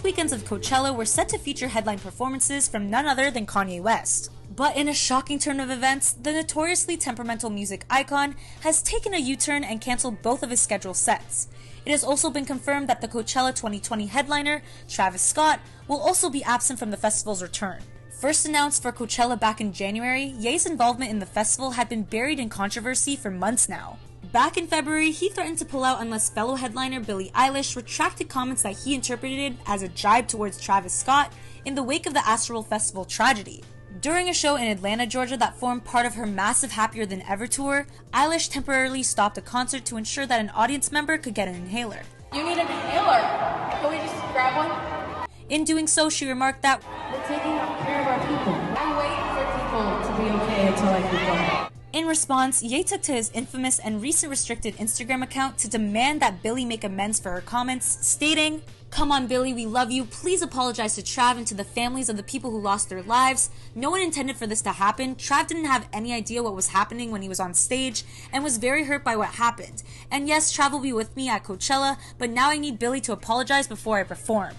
Weekends of Coachella were set to feature headline performances from none other than Kanye West. But in a shocking turn of events, the notoriously temperamental music icon has taken a U-turn and canceled both of his scheduled sets. It has also been confirmed that the Coachella 2020 headliner, Travis Scott, will also be absent from the festival's return. First announced for Coachella back in January, Ye's involvement in the festival had been buried in controversy for months now. Back in February, he threatened to pull out unless fellow headliner Billie Eilish retracted comments that he interpreted as a jibe towards Travis Scott in the wake of the Astroworld Festival tragedy. During a show in Atlanta, Georgia that formed part of her massive Happier Than Ever tour, Eilish temporarily stopped a concert to ensure that an audience member could get an inhaler. You need an inhaler. Can we just grab one? In doing so, she remarked that, "We're taking care of our people. I'm waiting for people to be okay until I can go." In response, Ye took to his infamous and recent restricted Instagram account to demand that Billie make amends for her comments, stating, "Come on Billie, we love you. Please apologize to Trav and to the families of the people who lost their lives. No one intended for this to happen. Trav didn't have any idea what was happening when he was on stage and was very hurt by what happened. And yes, Trav will be with me at Coachella, but now I need Billie to apologize before I perform."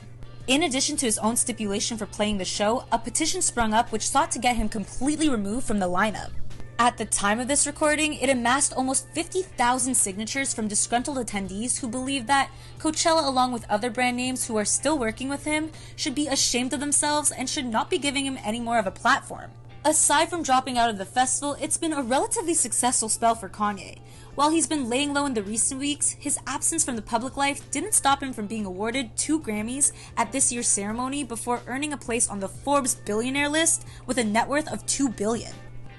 In addition to his own stipulation for playing the show, a petition sprung up which sought to get him completely removed from the lineup. At the time of this recording, it amassed almost 50,000 signatures from disgruntled attendees who believe that Coachella, along with other brand names who are still working with him, should be ashamed of themselves and should not be giving him any more of a platform. Aside from dropping out of the festival, it's been a relatively successful spell for Kanye. While he's been laying low in the recent weeks, his absence from the public life didn't stop him from being awarded 2 Grammys at this year's ceremony before earning a place on the Forbes billionaire list with a net worth of $2 billion.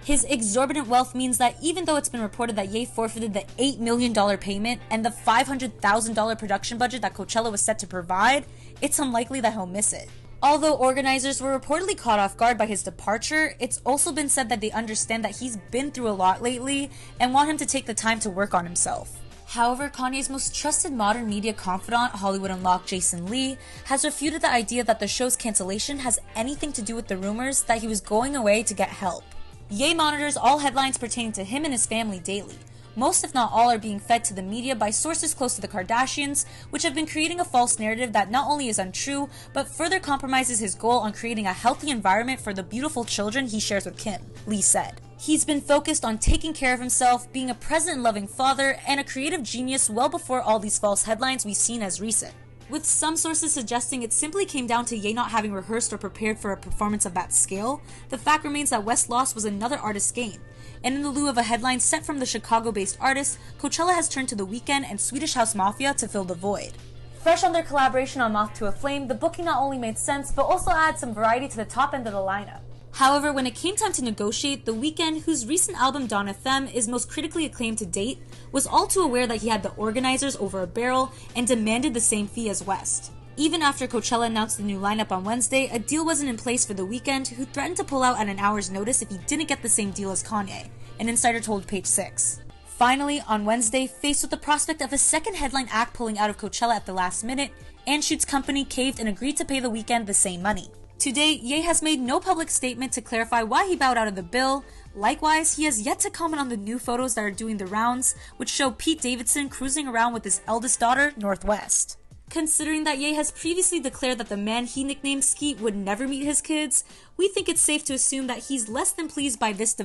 His exorbitant wealth means that even though it's been reported that Ye forfeited the $8 million payment and the $500,000 production budget that Coachella was set to provide, it's unlikely that he'll miss it. Although organizers were reportedly caught off guard by his departure, it's also been said that they understand that he's been through a lot lately and want him to take the time to work on himself. However, Kanye's most trusted modern media confidant, Hollywood Unlocked Jason Lee, has refuted the idea that the show's cancellation has anything to do with the rumors that he was going away to get help. Ye monitors all headlines pertaining to him and his family daily. Most, if not all, are being fed to the media by sources close to the Kardashians, which have been creating a false narrative that not only is untrue, but further compromises his goal on creating a healthy environment for the beautiful children he shares with Kim, Lee said. He's been focused on taking care of himself, being a present and loving father, and a creative genius well before all these false headlines we've seen as recent. With some sources suggesting it simply came down to Ye not having rehearsed or prepared for a performance of that scale, the fact remains that West's loss was another artist's gain. And in the lieu of a headline set from the Chicago-based artist, Coachella has turned to The Weeknd and Swedish House Mafia to fill the void. Fresh on their collaboration on Moth to a Flame, the booking not only made sense, but also adds some variety to the top end of the lineup. However, when it came time to negotiate, The Weeknd, whose recent album Dawn of Femme is most critically acclaimed to date, was all too aware that he had the organizers over a barrel and demanded the same fee as West. Even after Coachella announced the new lineup on Wednesday, a deal wasn't in place for The Weeknd, who threatened to pull out at an hour's notice if he didn't get the same deal as Kanye, an insider told Page 6. Finally, on Wednesday, faced with the prospect of a second headline act pulling out of Coachella at the last minute, Anshoot's company caved and agreed to pay The Weeknd the same money. To date, Ye has made no public statement to clarify why he bowed out of the bill. Likewise, he has yet to comment on the new photos that are doing the rounds, which show Pete Davidson cruising around with his eldest daughter, Northwest. Considering that Ye has previously declared that the man he nicknamed Skeet would never meet his kids, we think it's safe to assume that he's less than pleased by this development.